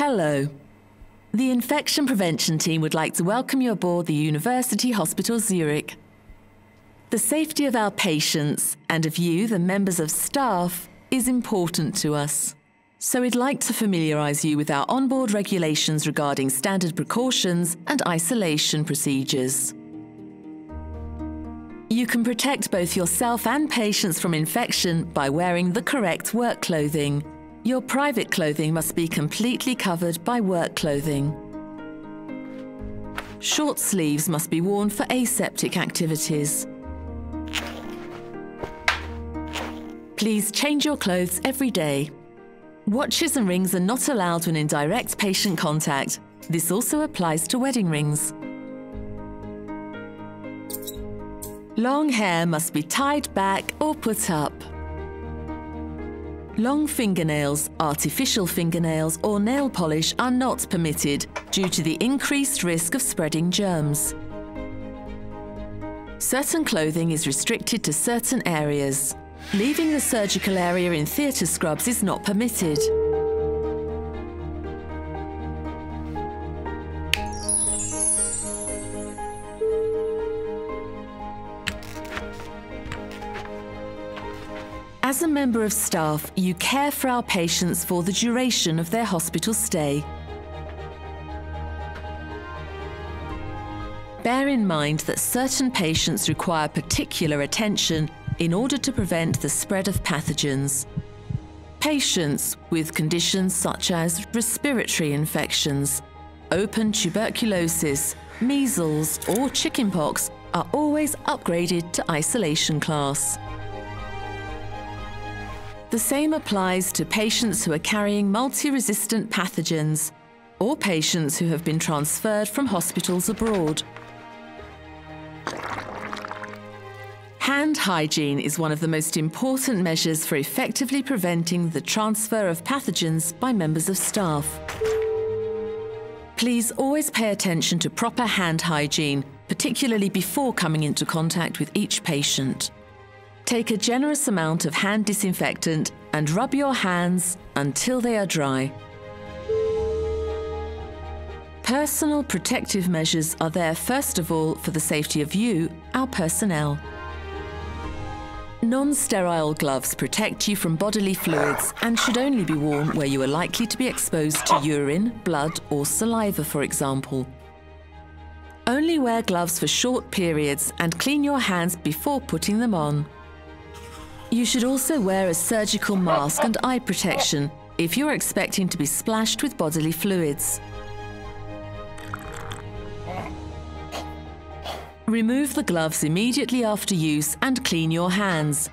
Hello. The infection prevention team would like to welcome you aboard the University Hospital of Zurich. The safety of our patients and of you, the members of staff, is important to us. So we'd like to familiarise you with our onboard regulations regarding standard precautions and isolation procedures. You can protect both yourself and patients from infection by wearing the correct work clothing. Your private clothing must be completely covered by work clothing. Short sleeves must be worn for aseptic activities. Please change your clothes every day. Watches and rings are not allowed when in direct patient contact. This also applies to wedding rings. Long hair must be tied back or put up. Long fingernails, artificial fingernails or nail polish are not permitted due to the increased risk of spreading germs. Certain clothing is restricted to certain areas. Leaving the surgical area in theatre scrubs is not permitted. As a member of staff, you care for our patients for the duration of their hospital stay. Bear in mind that certain patients require particular attention in order to prevent the spread of pathogens. Patients with conditions such as respiratory infections, open tuberculosis, measles or chickenpox are always upgraded to isolation class. The same applies to patients who are carrying multi-resistant pathogens or patients who have been transferred from hospitals abroad. Hand hygiene is one of the most important measures for effectively preventing the transfer of pathogens by members of staff. Please always pay attention to proper hand hygiene, particularly before coming into contact with each patient. Take a generous amount of hand disinfectant and rub your hands until they are dry. Personal protective measures are there first of all for the safety of you, our personnel. Non-sterile gloves protect you from bodily fluids and should only be worn where you are likely to be exposed to urine, blood or saliva, for example. Only wear gloves for short periods and clean your hands before putting them on. You should also wear a surgical mask and eye protection if you are expecting to be splashed with bodily fluids. Remove the gloves immediately after use and clean your hands.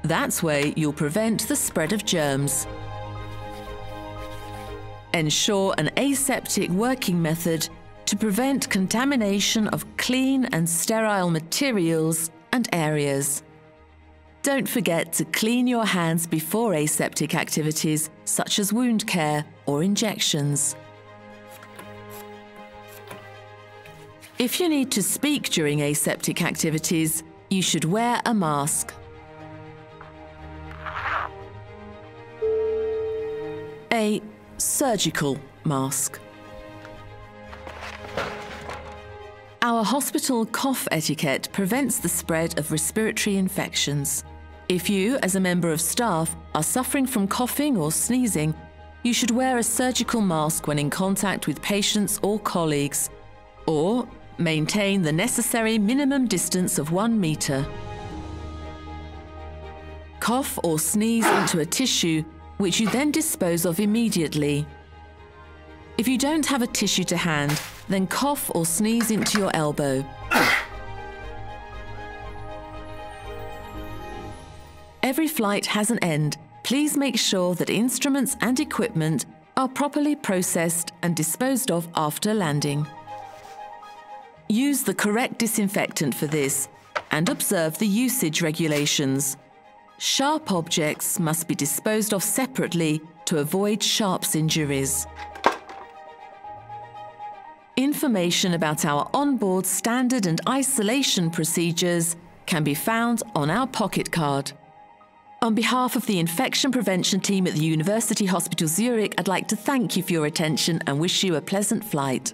That way you'll prevent the spread of germs. Ensure an aseptic working method to prevent contamination of clean and sterile materials and areas. Don't forget to clean your hands before aseptic activities such as wound care or injections. If you need to speak during aseptic activities, you should wear a mask. A surgical mask. Our hospital cough etiquette prevents the spread of respiratory infections. If you, as a member of staff, are suffering from coughing or sneezing, you should wear a surgical mask when in contact with patients or colleagues, or maintain the necessary minimum distance of 1 meter. Cough or sneeze into a tissue, which you then dispose of immediately. If you don't have a tissue to hand, then cough or sneeze into your elbow. Every flight has an end. Please make sure that instruments and equipment are properly processed and disposed of after landing. Use the correct disinfectant for this and observe the usage regulations. Sharp objects must be disposed of separately to avoid sharps injuries. Information about our onboard standard and isolation procedures can be found on our pocket card. On behalf of the infection prevention team at the University Hospital Zurich, I'd like to thank you for your attention and wish you a pleasant flight.